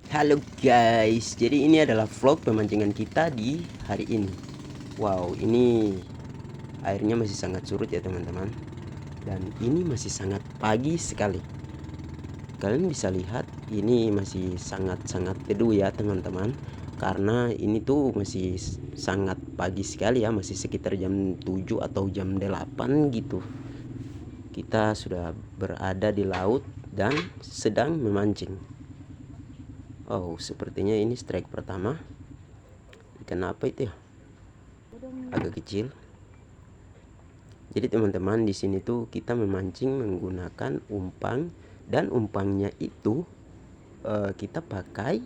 Halo guys, jadi ini adalah vlog pemancingan kita di hari ini. Wow, ini airnya masih sangat surut ya teman-teman. Dan ini masih sangat pagi sekali. Kalian bisa lihat ini masih sangat-sangat teduh ya teman-teman. Karena ini tuh masih sangat pagi sekali ya, masih sekitar jam 7 atau jam 8 gitu. Kita sudah berada di laut dan sedang memancing. Oh, sepertinya ini strike pertama. Ikan apa itu ya? Agak kecil. Jadi teman-teman, di sini tuh kita memancing menggunakan umpan, dan umpannya itu kita pakai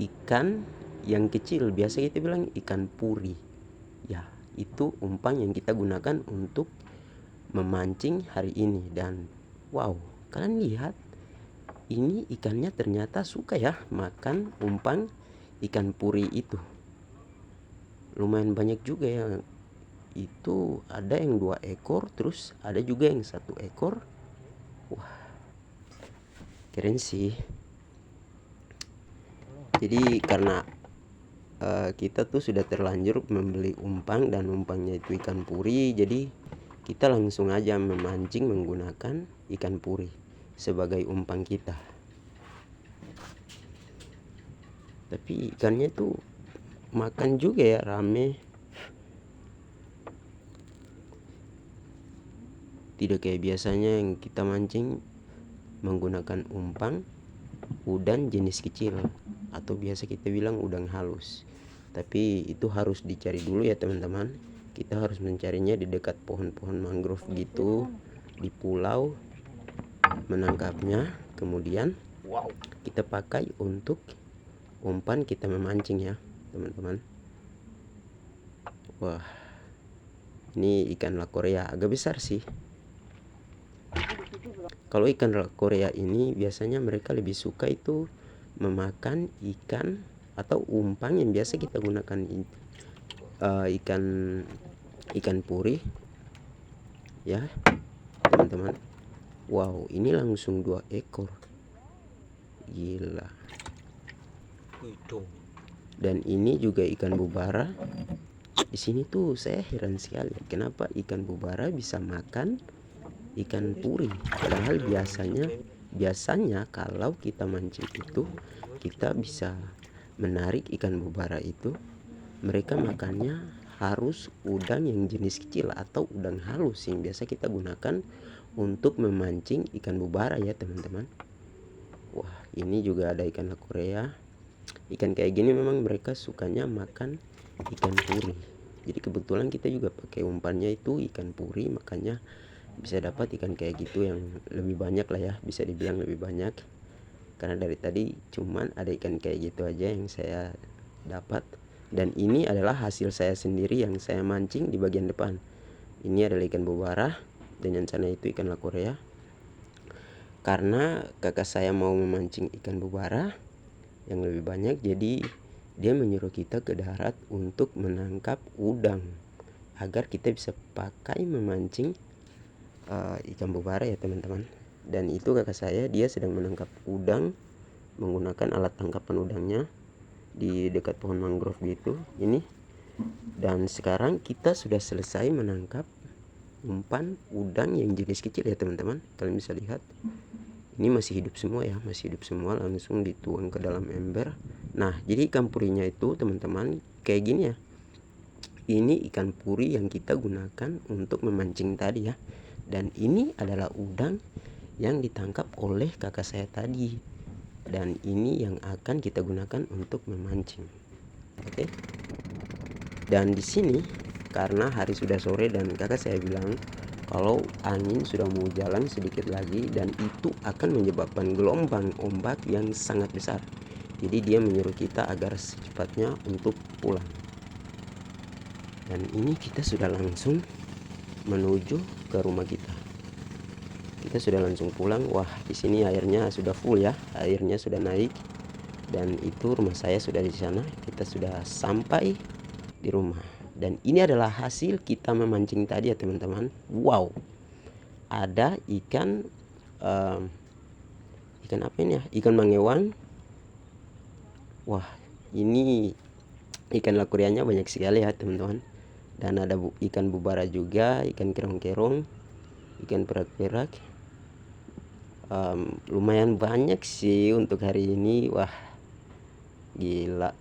ikan yang kecil, biasa kita bilang ikan puri. Ya, itu umpan yang kita gunakan untuk memancing hari ini. Dan wow, kalian lihat ini ikannya ternyata suka ya makan umpan ikan puri itu. Lumayan banyak juga ya, itu ada yang 2 ekor, terus ada juga yang 1 ekor. Wah, keren sih. Jadi karena kita tuh sudah terlanjur membeli umpan, dan umpannya itu ikan puri, jadi kita langsung aja memancing menggunakan ikan puri sebagai umpan kita. Tapi ikannya tuh makan juga ya, rame. Tidak kayak biasanya yang kita mancing menggunakan umpan udang jenis kecil, atau biasa kita bilang udang halus. Tapi itu harus dicari dulu ya teman-teman. Kita harus mencarinya di dekat pohon-pohon mangrove gitu, di pulau, menangkapnya. Kemudian kita pakai untuk umpan kita memancing ya teman-teman. Wah, ini ikan la Korea, agak besar sih. Kalau ikan la Korea ini biasanya mereka lebih suka itu memakan ikan atau umpan yang biasa kita gunakan, ikan ikan puri ya teman-teman. Wow, ini langsung 2 ekor, gila. Dan ini juga ikan bubara. Di sini tuh saya heran sekali kenapa ikan bubara bisa makan ikan puri, padahal biasanya kalau kita mancing itu kita bisa menarik ikan bubara itu, mereka makannya harus udang yang jenis kecil atau udang halus yang biasa kita gunakan untuk memancing ikan bubara ya teman-teman. Wah, ini juga ada ikan la Korea. Ikan kayak gini memang mereka sukanya makan ikan puri. Jadi kebetulan kita juga pakai umpannya itu ikan puri, makanya bisa dapat ikan kayak gitu yang lebih banyak lah ya, bisa dibilang lebih banyak. Karena dari tadi cuman ada ikan kayak gitu aja yang saya dapat. Dan ini adalah hasil saya sendiri yang saya mancing di bagian depan. Ini adalah ikan bubara, dan yang sana itu ikan la Korea. Karena kakak saya mau memancing ikan bubara yang lebih banyak, jadi dia menyuruh kita ke darat untuk menangkap udang agar kita bisa pakai memancing ikan bubara ya teman-teman. Dan itu kakak saya, dia sedang menangkap udang menggunakan alat tangkapan udangnya di dekat pohon mangrove gitu ini. Dan sekarang kita sudah selesai menangkap umpan udang yang jenis kecil ya teman-teman. Kalian bisa lihat ini masih hidup semua ya, masih hidup semua, langsung dituang ke dalam ember. Nah, jadi ikan purinya itu teman-teman kayak gini ya. Ini ikan puri yang kita gunakan untuk memancing tadi ya. Dan ini adalah udang yang ditangkap oleh kakak saya tadi. Dan ini yang akan kita gunakan untuk memancing. Oke. Dan di sini karena hari sudah sore dan kakak saya bilang kalau angin sudah mau jalan sedikit lagi dan itu akan menyebabkan gelombang ombak yang sangat besar. Jadi dia menyuruh kita agar secepatnya untuk pulang. Dan ini kita sudah langsung menuju ke rumah kita. Kita sudah langsung pulang. Wah, di sini airnya sudah full ya, airnya sudah naik. Dan itu rumah saya sudah di sana. Kita sudah sampai di rumah. Dan ini adalah hasil kita memancing tadi ya teman-teman. Wow, ada ikan ikan apa ini ya, ikan mangewang, Wah, ini ikan lakurianya banyak sekali ya teman-teman. Dan ada ikan bubara juga, ikan kerong-kerong, ikan perak-perak. Lumayan banyak sih untuk hari ini. Wah, gila.